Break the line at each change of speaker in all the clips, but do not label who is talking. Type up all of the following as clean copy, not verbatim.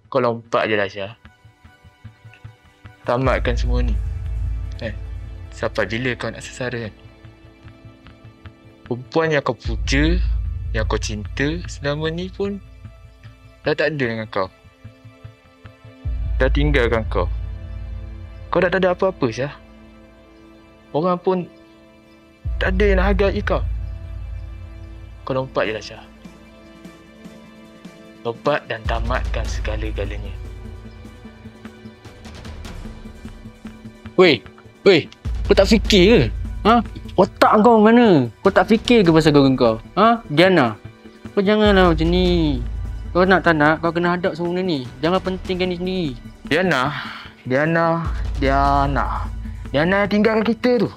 Kau lompat je lah, Syah. Tamatkan semua ni. Sampai bila kau nak sesara kan? Perempuan yang kau puja, yang kau cinta selama ni pun dah tak ada dengan kau. Dah tinggalkan kau. Kau dah tak ada apa-apa, Syah. Orang pun tak ada yang nak hargai kau. Kau lompat je lah, Syah. Lompat dan tamatkan segala-galanya.
Weh, kau tak fikir ke? Ha? Otak kau mana? Kau tak fikir ke pasal girlfriend kau? Ha? Diana, kau janganlah macam ni. Kau nak tak nak, kau kena hadap semua benda ni. Jangan pentingkan diri sendiri.
Diana tinggalkan kita tu.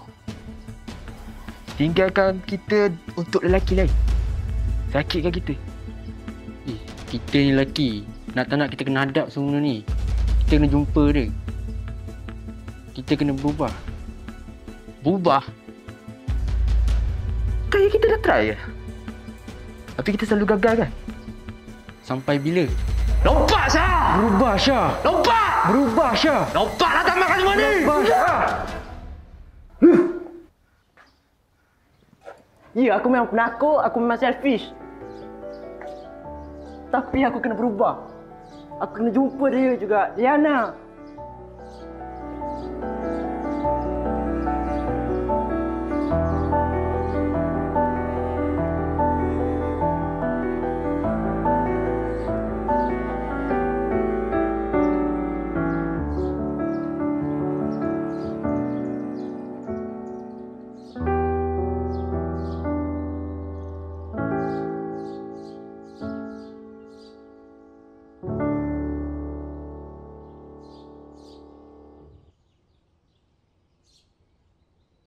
Tinggalkan kita untuk lelaki lain. Sakitkan kita.
Kita ni lelaki. Nak tak nak kita kena hadap semua benda ni. Kita kena jumpa dia. Kita kena berubah.
Berubah? Kayak kita dah try ke? Tapi kita selalu gagal kan?
Sampai bila?
Lompat, Syah!
Berubah, Syah!
Lompat!
Berubah, Syah!
Lompatlah, tamatkan semua ni!
Berubah, Syah!
Ya, aku memang penakut, aku memang selfish. Tapi aku kena berubah. Aku kena jumpa dia juga, Diana.